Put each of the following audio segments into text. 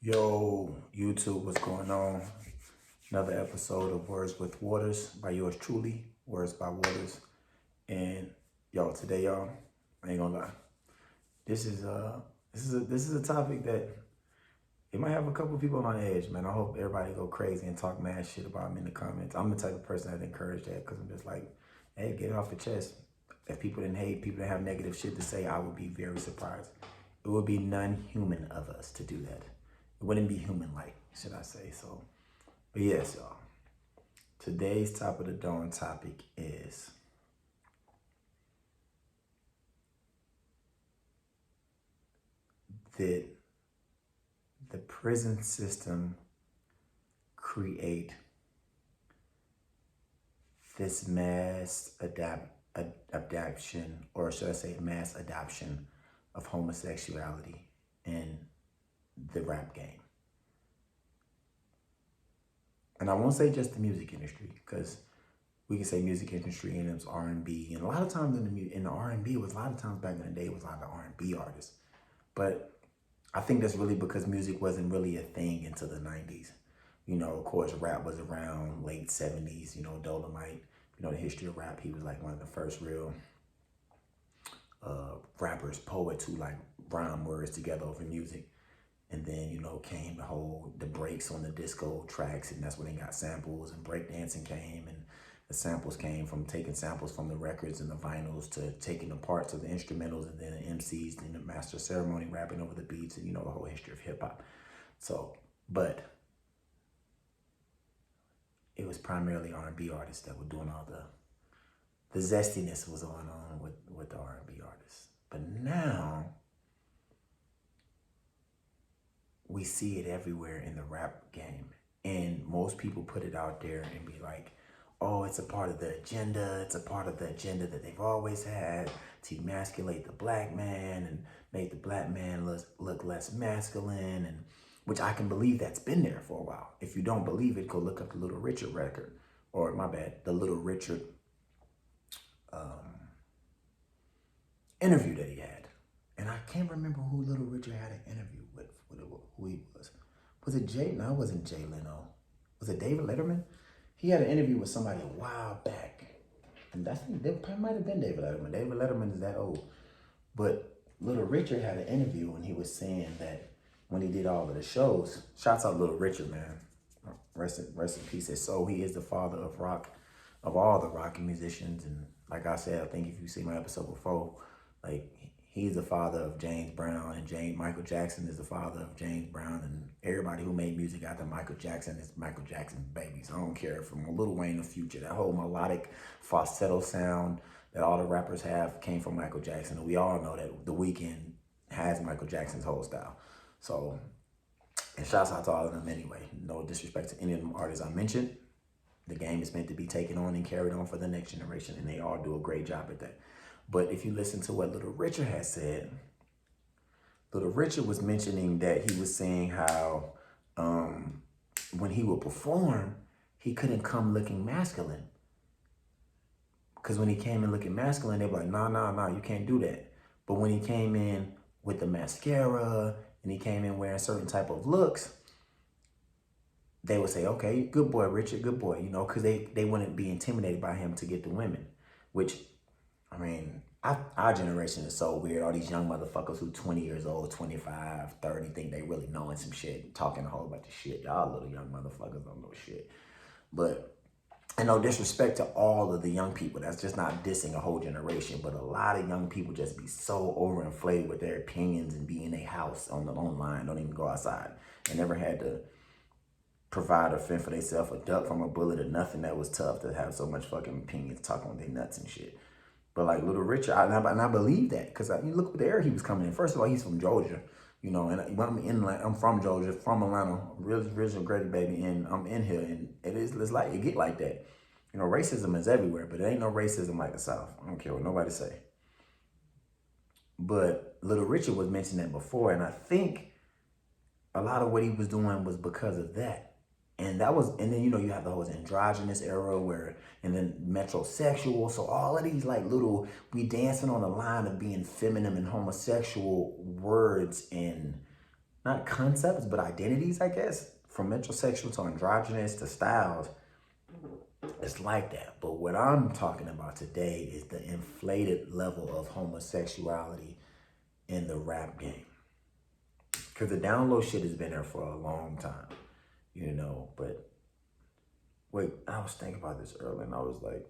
Yo, YouTube, what's going on? Another episode of Words with Waters by yours truly, Words by Waters. And yo, today, y'all, I ain't gonna lie. This is a topic that it might have a couple people on edge, man. I hope everybody go crazy and talk mad shit about me in the comments. I'm the type of person that encourage that because I'm just like, hey, get it off the chest. If people didn't hate, people didn't have negative shit to say, I would be very surprised. It would be non-human of us to do that. It wouldn't be human-like, should I say. So, but yes, y'all. Today's top of the dawn topic is that the prison system create this adaption, or should I say mass adoption of homosexuality in the rap game. And I won't say just the music industry, because we can say music industry and it's R&B. And a lot of times in the R&B, was a lot of times back in the day, it was a lot of R&B artists. But I think that's really because music wasn't really a thing until the 90s. You know, of course, rap was around late 70s, you know, Dolomite, you know, the history of rap. He was like one of the first real rappers, poets who like rhyme words together over music. And then, you know, came the breaks on the disco tracks, and that's when they got samples, and breakdancing came, and the samples came from taking samples from the records and the vinyls to taking the parts of the instrumentals, and then the MCs and the master ceremony rapping over the beats, and you know, the whole history of hip hop. So, but it was primarily R&B artists that were doing all the zestiness was going on with the R&B artists. But now we see it everywhere in the rap game. And most people put it out there and be like, oh, it's a part of the agenda. It's a part of the agenda that they've always had to emasculate the black man and make the black man look less masculine. And which I can believe that's been there for a while. If you don't believe it, go look up the Little Richard record. Or my bad, the Little Richard interview that he had. And I can't remember who Little Richard had an interview with, who he was. Was it Jay? No, it wasn't Jay Leno. Was it David Letterman? He had an interview with somebody a while back. And I think that might have been David Letterman. David Letterman is that old. But Little Richard had an interview and he was saying that when he did all of the shows, shouts out Little Richard, man. Rest in peace. So he is the father of rock, of all the rock musicians. And like I said, I think if you see my episode before, like he's the father of James Brown, and Michael Jackson is the father of James Brown, and everybody who made music after Michael Jackson is Michael Jackson's babies. I don't care, from Lil Wayne to Future, that whole melodic falsetto sound that all the rappers have came from Michael Jackson. And we all know that The Weeknd has Michael Jackson's whole style. So, and shouts out to all of them anyway. No disrespect to any of them artists I mentioned. The game is meant to be taken on and carried on for the next generation, and they all do a great job at that. But if you listen to what Little Richard has said, Little Richard was mentioning that he was saying how when he would perform, he couldn't come looking masculine. Because when he came in looking masculine, they were like, nah, you can't do that. But when he came in with the mascara and he came in wearing certain type of looks, they would say, okay, good boy, Richard, good boy, you know, because they wouldn't be intimidated by him to get the women, which, I mean, our generation is so weird. All these young motherfuckers who 20 years old, 25, 30, think they really knowing some shit, talking a whole bunch of shit. Y'all little young motherfuckers don't know shit. But, and no disrespect to all of the young people. That's just not dissing a whole generation. But a lot of young people just be so overinflated with their opinions and be in their house on the online, don't even go outside. And never had to provide or fend for themselves, or duck from a bullet or nothing. That was tough to have so much fucking opinions, talking on their nuts and shit. But like Little Richard, and I believe that, because you look at the era he was coming in. First of all, he's from Georgia, you know, and I'm from Georgia, from Atlanta, original Grady baby, and I'm in here, and it's like it get like that. You know, racism is everywhere, but there ain't no racism like the South. I don't care what nobody say. But Little Richard was mentioning that before, and I think a lot of what he was doing was because of that. And then, you know, you have the whole androgynous era and then metrosexual. So all of these like we dancing on the line of being feminine and homosexual words and not concepts, but identities, I guess, from metrosexual to androgynous to styles. It's like that. But what I'm talking about today is the inflated level of homosexuality in the rap game. Because the download shit has been there for a long time, you know. But wait, I was thinking about this earlier, and I was like,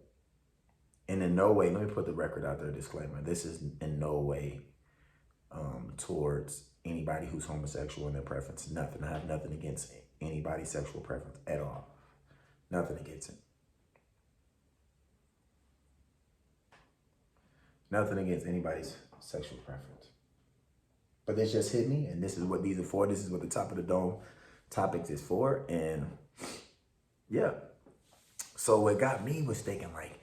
and in no way, let me put the record out there, disclaimer, this is in no way towards anybody who's homosexual in their preference. Nothing. I have nothing against anybody's sexual preference at all. Nothing against it. Nothing against anybody's sexual preference. But this just hit me, and this is what these are for. This is what the top of the dome topics is for. And yeah. So what got me was thinking, like,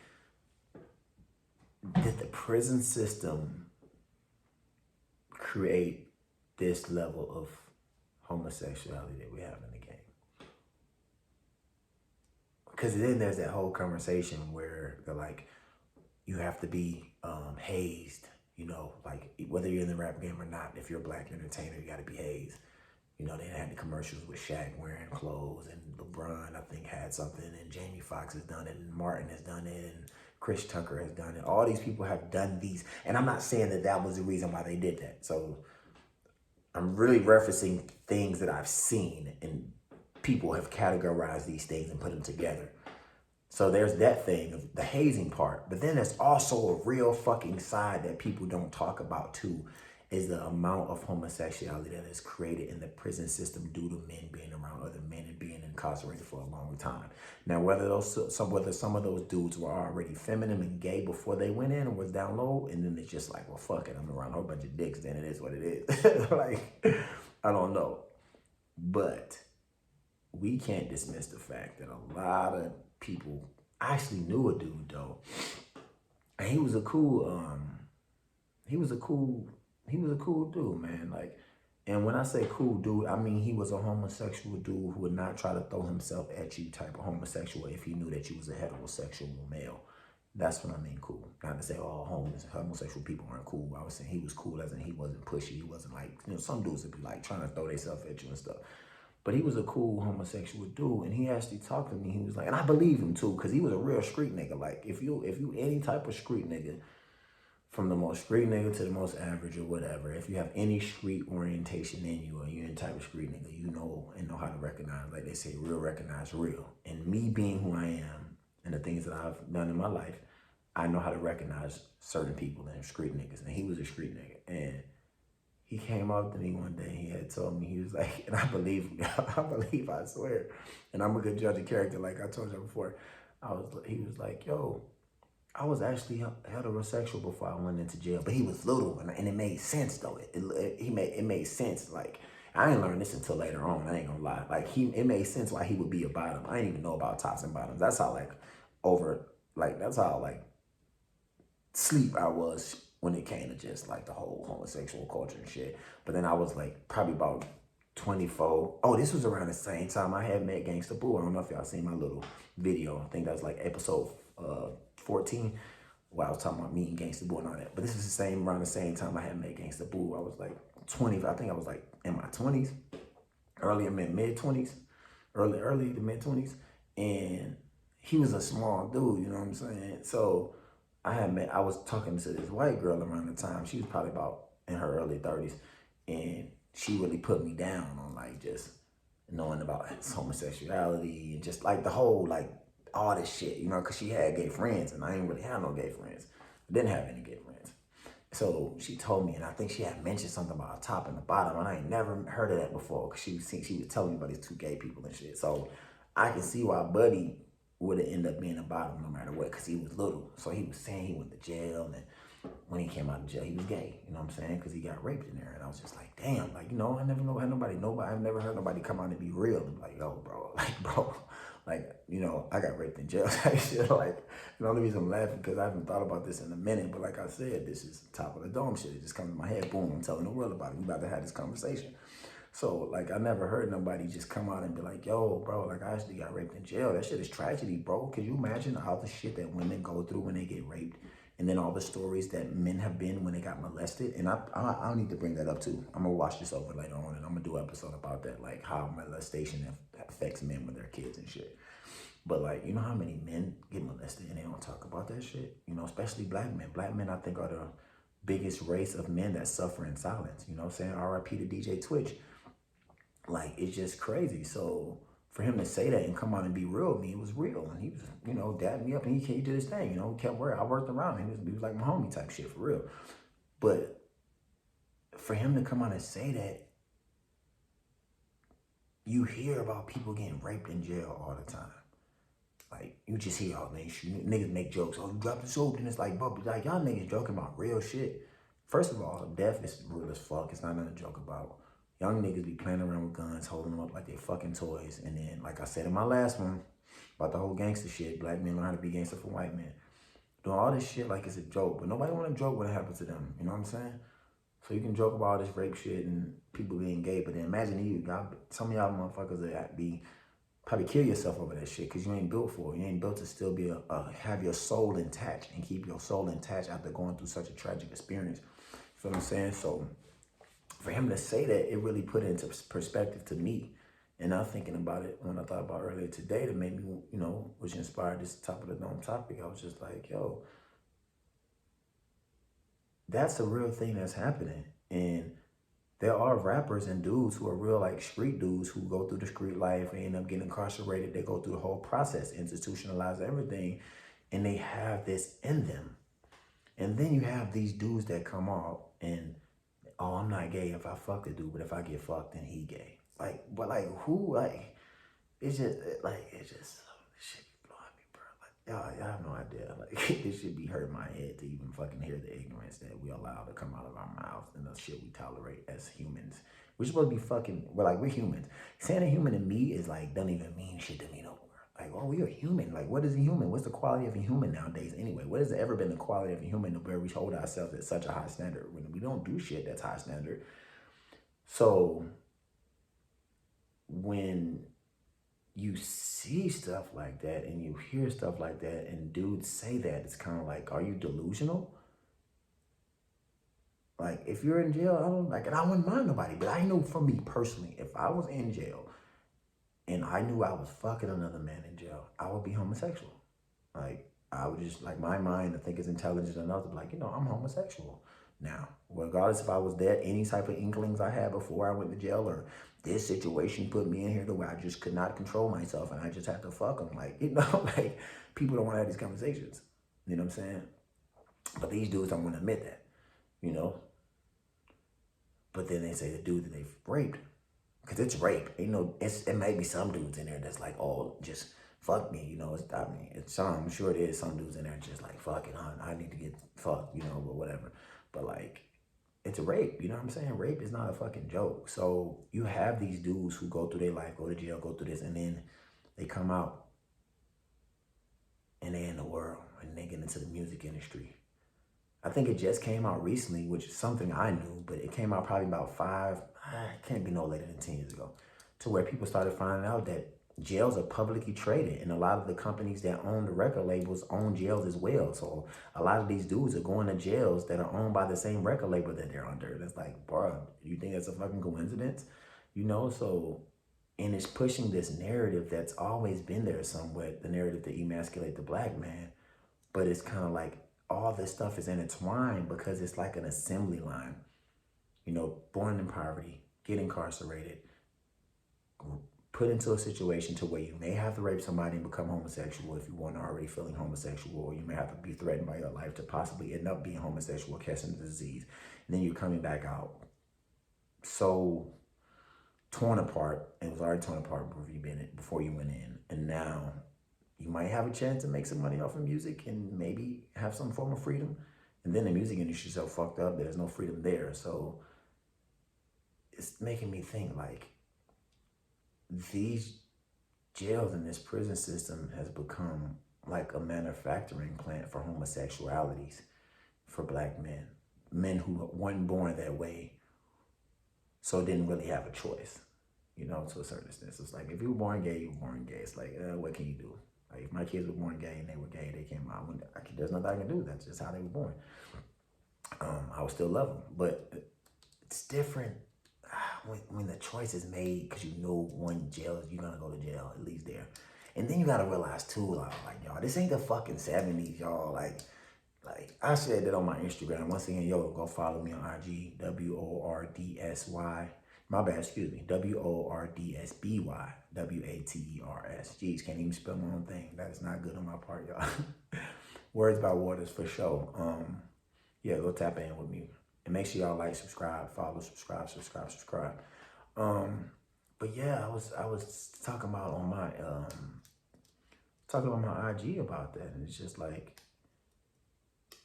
did the prison system create this level of homosexuality that we have in the game? Because then there's that whole conversation where they're like, you have to be hazed, you know, like whether you're in the rap game or not, if you're a black entertainer, you got to be hazed. You know, they had the commercials with Shaq wearing clothes, and LeBron, I think, had something, and Jamie Foxx has done it, and Martin has done it, and Chris Tucker has done it. All these people have done these, and I'm not saying that that was the reason why they did that. So I'm really referencing things that I've seen, and people have categorized these things and put them together. So there's that thing of the hazing part, but then there's also a real fucking side that people don't talk about too, is the amount of homosexuality that is created in the prison system due to men being around other men and being incarcerated for a long time. Now, whether some of those dudes were already feminine and gay before they went in and was down low, and then it's just like, well, fuck it, I'm around a whole bunch of dicks, then it is what it is. Like, I don't know. But we can't dismiss the fact that a lot of people, I actually knew a dude though, and he was a cool dude, man. Like, and when I say cool dude, I mean he was a homosexual dude who would not try to throw himself at you type of homosexual if he knew that you was a heterosexual male. That's what I mean cool. Not to say all homosexual people aren't cool. I was saying he was cool as in he wasn't pushy. He wasn't like, you know, some dudes would be like trying to throw themselves at you and stuff. But he was a cool homosexual dude, and he actually talked to me. He was like, and I believe him too, because he was a real street nigga. Like, if you any type of street nigga, from the most street nigga to the most average or whatever, if you have any street orientation in you, or you're any type of street nigga, you know and know how to recognize, like they say, real recognize real. And me being who I am and the things that I've done in my life, I know how to recognize certain people and street niggas. And he was a street nigga, and he came up to me one day. He had told me, he was like, and I believe him, I swear. And I'm a good judge of character, like I told you before. He was like, yo, I was actually heterosexual before I went into jail, but he was little, and it made sense though. It made sense. Like, I didn't learn this until later on. I ain't gonna lie. Like, it made sense why he would be a bottom. I didn't even know about tops and bottoms. That's how that's how sleep I was when it came to just like the whole homosexual culture and shit. But then I was like probably about 24. Oh, this was around the same time I had met Gangsta Boo. I don't know if y'all seen my little video. I think that was like episode 14, where I was talking about meeting Gangsta Boo and all that. But this is around the same time I had met Gangsta Boo. I was like 20. I think I was like in my 20s, early to mid 20s, early to mid 20s, and he was a small dude. You know what I'm saying? So I was talking to this white girl around the time. She was probably about in her early 30s, and she really put me down on like just knowing about his homosexuality and just like the whole like all this shit, you know, because she had gay friends and I ain't really have no gay friends. I didn't have any gay friends. So she told me, and I think she had mentioned something about a top and the bottom, and I ain't never heard of that before, because she was telling me about these two gay people and shit. So I can see why Buddy would have ended up being a bottom no matter what, because he was little. So he was saying he went to jail, and when he came out of jail, he was gay. You know what I'm saying? Because he got raped in there. And I was just like, damn, like, you know, I've never heard nobody come out and be real and be like, yo, bro, like, you know, I got raped in jail. Like, shit, like, the only reason I'm laughing because I haven't thought about this in a minute. But like I said, this is top of the dome shit. It just comes to my head. Boom, I'm telling the world about it. We about to have this conversation. So, like, I never heard nobody just come out and be like, yo, bro, like, I actually got raped in jail. That shit is tragedy, bro. Could you imagine all the shit that women go through when they get raped And then all the stories that men have been when they got molested. And I need to bring that up too. I'm gonna watch this over later on and I'm gonna do an episode about that, like how molestation affects men with their kids and shit. But like, you know how many men get molested and they don't talk about that shit? You know, especially black men. Black men, I think, are the biggest race of men that suffer in silence. You know what I'm saying? R.I.P. to DJ Twitch. Like, it's just crazy. So for him to say that and come out and be real with me, it was real. And he was, you know, dapping me up and he did his thing. You know, he kept working. I worked around him. He was like my homie type shit, for real. But for him to come out and say that, you hear about people getting raped in jail all the time. Like, you just hear all niggas make jokes. Oh, you dropped the soap, and it's like, bro, like, y'all niggas joking about real shit. First of all, death is real as fuck. It's not nothing to joke about. Young niggas be playing around with guns, holding them up like they fucking toys. And then, like I said in my last one, about the whole gangster shit, black men learn how to be gangster from white men. Doing all this shit like it's a joke, but nobody want to joke when it happens to them. You know what I'm saying? So you can joke about all this rape shit and people being gay, but then imagine some of y'all motherfuckers that be probably kill yourself over that shit because you ain't built for it. You ain't built to still be have your soul intact and keep your soul intact after going through such a tragic experience. You feel what I'm saying? So for him to say that, it really put it into perspective to me. And I'm thinking about it when I thought about earlier today that made me, you know, which inspired this top of the dome topic. I was just like, yo, that's a real thing that's happening. And there are rappers and dudes who are real like street dudes who go through the street life and end up getting incarcerated. They go through the whole process, institutionalize everything, and they have this in them. And then you have these dudes that come out and, oh, I'm not gay if I fuck the dude, but if I get fucked, then he gay. Like, but like who, like, it's just, this shit be blowing me, bro. Like, y'all have no idea. Like, this should be hurting my head to even fucking hear the ignorance that we allow to come out of our mouths and the shit we tolerate as humans. We're supposed to be fucking, we're humans. Saying a human to me is like, doesn't even mean shit to me no more. Like, oh, we are human. Like, what is a human? What's the quality of a human nowadays anyway? What has ever been the quality of a human where we hold ourselves at such a high standard when we don't do shit that's high standard? So when you see stuff like that and you hear stuff like that and dudes say that, it's kind of like, are you delusional? Like, if you're in jail, and I wouldn't mind nobody, but I know for me personally, if I was in jail and I knew I was fucking another man in jail, I would be homosexual. Like, I would just, like, my mind, I think, is intelligent enough to be like, you know, I'm homosexual. Now, regardless if I was there, any type of inklings I had before I went to jail or this situation put me in here to where I just could not control myself and I just had to fuck them. Like, you know, like, people don't want to have these conversations. You know what I'm saying? But these dudes don't want to admit that, you know? But then they say the dude that they've raped, because it's rape. You know, it may be some dudes in there that's like, oh, just fuck me, you know. I'm sure it is some dudes in there just like, fucking, I need to get fucked, you know, but whatever. But like, it's a rape, you know what I'm saying? Rape is not a fucking joke. So you have these dudes who go through their life, go to jail, go through this, and then they come out and they in the world and they get into the music industry. I think it just came out recently, which is something I knew, but it came out probably about it can't be no later than 10 years ago, to where people started finding out that jails are publicly traded, and a lot of the companies that own the record labels own jails as well. So a lot of these dudes are going to jails that are owned by the same record label that they're under. That's like, bro, you think that's a fucking coincidence? You know, so, and it's pushing this narrative that's always been there somewhat, the narrative to emasculate the black man, but it's kind of like, all this stuff is intertwined because it's like an assembly line. You know, born in poverty, get incarcerated, put into a situation to where you may have to rape somebody and become homosexual if you weren't already feeling homosexual, or you may have to be threatened by your life to possibly end up being homosexual, catching the disease. And then you're coming back out so torn apart. It was already torn apart before you went in. And now you might have a chance to make some money off of music and maybe have some form of freedom. And then the music industry is so fucked up, there's no freedom there. So it's making me think, like, these jails and this prison system has become like a manufacturing plant for homosexualities for black men who weren't born that way, so didn't really have a choice, you know, to a certain extent. So it's like, if you were born gay, you were born gay. It's like, what can you do? Like if my kids were born gay and they were gay, they came out. There's nothing I can do. That's just how they were born. I would still love them, but it's different when the choice is made because you know one jail, you're gonna go to jail at least there, and then you gotta realize too, like y'all, this ain't the fucking 70s, y'all. Like I said that on my Instagram. Once again, yo, go follow me on IG, WORDSY. My bad, excuse me, WORDSBY, WATERS. Jeez, can't even spell my own thing. That is not good on my part, y'all. Words by Waters for sure. Yeah, go tap in with me. And make sure y'all like, subscribe, follow, subscribe. But yeah, I was talking about on my IG about that, and it's just like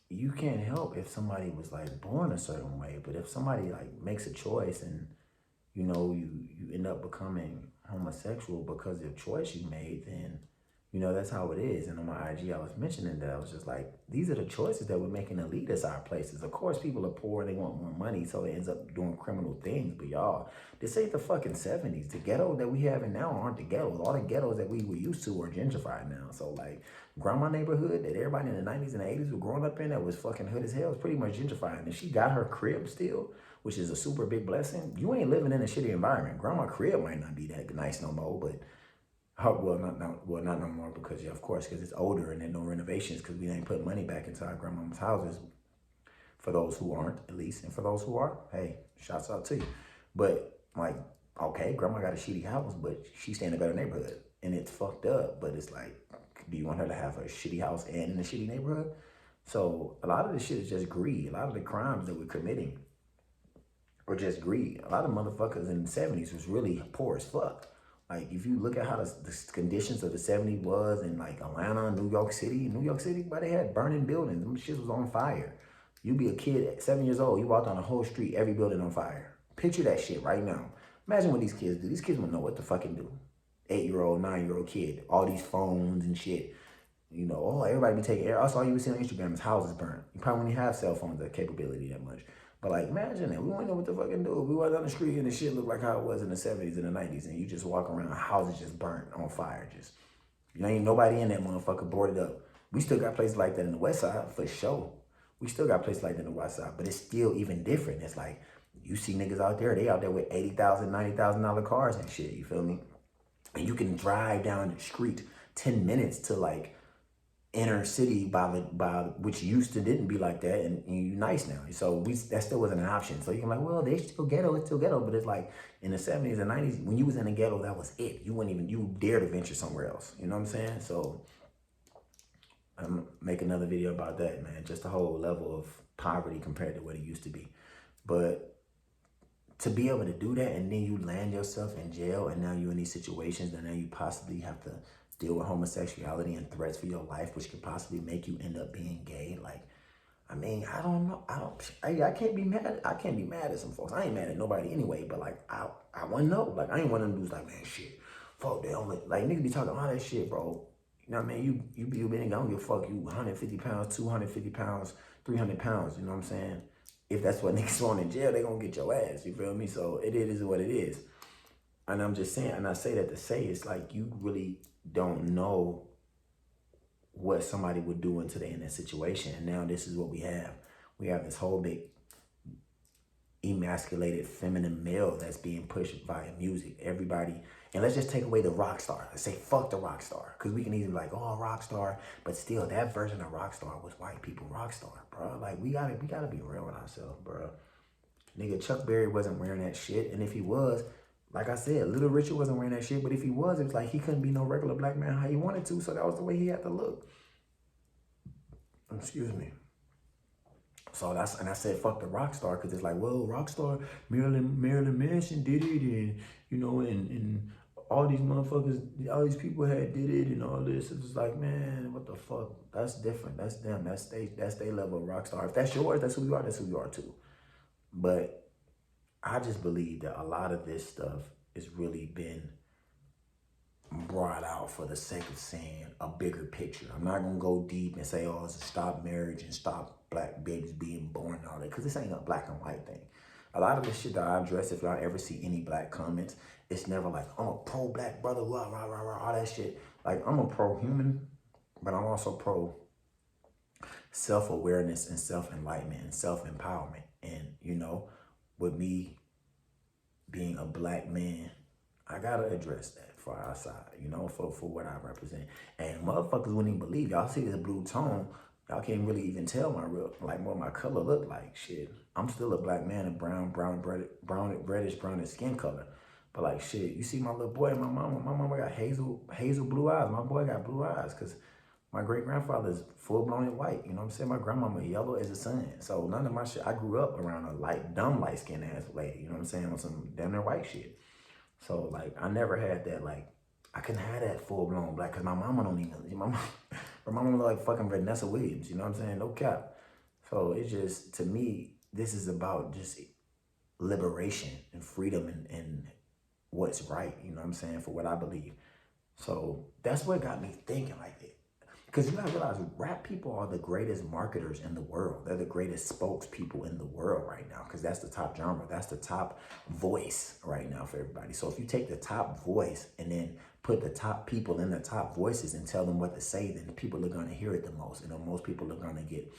you can't help if somebody was like born a certain way, but if somebody like makes a choice and you know you end up becoming homosexual because of the choice you made, then you know, that's how it is. And on my IG, I was mentioning that I was just like, these are the choices that we're making to lead us our places. Of course, people are poor, they want more money, so it ends up doing criminal things. But y'all, this ain't the fucking 70s. The ghetto that we have now aren't the ghettos. All the ghettos that we were used to are gentrified now. So like, grandma neighborhood that everybody in the 90s and the 80s were growing up in that was fucking hood as hell is pretty much gentrified. And she got her crib still, which is a super big blessing. You ain't living in a shitty environment. Grandma crib might not be that nice no more, but not no more because, yeah, of course, because it's older and there no renovations because we ain't put money back into our grandmama's houses. For those who aren't, at least, and for those who are, hey, shouts out to you. But like, okay, grandma got a shitty house, but she stay in a better neighborhood, and it's fucked up. But it's like, do you want her to have a shitty house and in a shitty neighborhood? So a lot of this shit is just greed. A lot of the crimes that we're committing are just greed. A lot of motherfuckers in the 70s was really poor as fuck. Like, if you look at how the conditions of the 70s was in, like, Atlanta, New York City, but they had burning buildings. Them shit was on fire. You be a kid at 7 years old, you walk down the whole street, every building on fire. Picture that shit right now. Imagine what these kids do. These kids won't know what to fucking do. 8-year-old, 9-year-old kid, all these phones and shit. You know, oh, everybody be taking air. Also, all you would see on Instagram is houses burnt. You probably wouldn't have cell phones that capability that much. But like, imagine it. We wouldn't know what to fucking do. We walk down the street and the shit looked like how it was in the 70s and the 90s, and you just walk around, houses just burnt on fire. Just, you ain't nobody in that motherfucker boarded up. We still got places like that in the West Side for sure. We still got places like that in the West Side, but it's still even different. It's like you see niggas out there, they out there with $80,000, $90,000 cars and shit. You feel me? And you can drive down the street 10 minutes to like inner city by which used to didn't be like that, and you nice now. So that still wasn't an option. So you're like, well, they still ghetto, it's still ghetto, but it's like in the 70s and 90s, when you was in the ghetto, that was it. You dare to venture somewhere else. You know what I'm saying? So I'm gonna make another video about that, man. Just the whole level of poverty compared to what it used to be. But to be able to do that, and then you land yourself in jail, and now you're in these situations, and now you possibly have to deal with homosexuality and threats for your life, which could possibly make you end up being gay. Like, I mean, I don't know. I can't be mad. I can't be mad at some folks. I ain't mad at nobody anyway, but like, I want to know. Like, I ain't one of them dudes like, man, shit, fuck, they only, like, niggas be talking all that shit, bro. You know what I mean? You been, I don't give a fuck, you 150 pounds, 250 pounds, 300 pounds, you know what I'm saying? If that's what niggas want in jail, they gonna get your ass, you feel me? So it is what it is. And I'm just saying, and I say that to say, it's like, you really don't know what somebody would do until they're in that situation. And now this is what we have. We have this whole big emasculated feminine male that's being pushed via music. Everybody, and let's just take away the rock star. Let's say fuck the rock star, because we can easily be like, oh, rock star, but still that version of rock star was white people rock star, bro. Like, we gotta be real with ourselves, bro. Nigga, Chuck Berry wasn't wearing that shit, and if he was, like I said, Little Richard wasn't wearing that shit, but if he was, it was like he couldn't be no regular black man how he wanted to, so that was the way he had to look. Excuse me. So and I said, fuck the rock star, because it's like, well, rock star, Marilyn Manson did it, and, you know, and all these motherfuckers, all these people did it, and all this. It's just like, man, what the fuck? That's different. That's them. That's their level of rock star. If that's yours, that's who you are too. But I just believe that a lot of this stuff has really been brought out for the sake of saying a bigger picture. I'm not gonna go deep and say, oh, it's a stop marriage and stop black babies being born and all that, because this ain't a black and white thing. A lot of the shit that I address, if y'all ever see any black comments, it's never like, I'm a pro-black brother, rah, rah, rah, rah, all that shit. Like, I'm a pro-human, but I'm also pro self-awareness and self-enlightenment and self-empowerment. And, you know, with me being a black man, I gotta address that for our side, you know, for what I represent. And motherfuckers wouldn't even believe. Y'all see this blue tone, y'all can't really even tell my real, like, what my color look like. Shit, I'm still a black man of reddish brownish skin color. But like, shit, you see my little boy and my mama got hazel blue eyes. My boy got blue eyes because my great-grandfather's full-blown white. You know what I'm saying? My grandmama yellow as the sun. So none of my shit, I grew up around a dumb light-skinned ass lady. You know what I'm saying? On some damn near white shit. So like, I never had that, like, I couldn't have that full-blown black because my mama don't even, her mama look like fucking Vanessa Williams. You know what I'm saying? No cap. So it's just, to me, this is about just liberation and freedom and what's right. You know what I'm saying? For what I believe. So that's what got me thinking like that. Because you gotta realize, rap people are the greatest marketers in the world. They're the greatest spokespeople in the world right now, because that's the top genre. That's the top voice right now for everybody. So if you take the top voice and then put the top people in the top voices and tell them what to say, then the people are gonna hear it the most. You know, most people are gonna get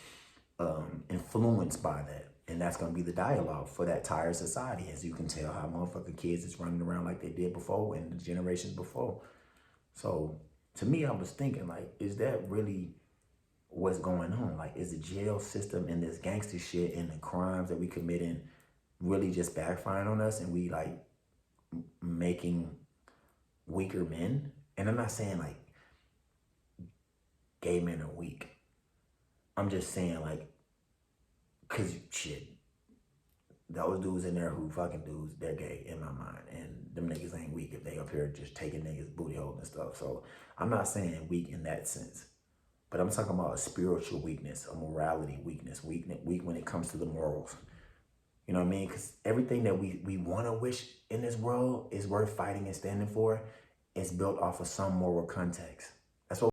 influenced by that. And that's gonna be the dialogue for that tired society, as you can tell how motherfucking kids is running around like they did before and the generations before. So to me, I was thinking, like, is that really what's going on? Like, is the jail system and this gangster shit and the crimes that we committing really just backfiring on us, and we like making weaker men? And I'm not saying like gay men are weak. I'm just saying, like, cause shit, those dudes in there who fucking dudes, they're gay in my mind. And them niggas ain't weak if they up here just taking niggas booty holes and stuff. So I'm not saying weak in that sense. But I'm talking about a spiritual weakness, a morality weakness, weak when it comes to the morals. You know what I mean? Because everything that we want to wish in this world is worth fighting and standing for is built off of some moral context.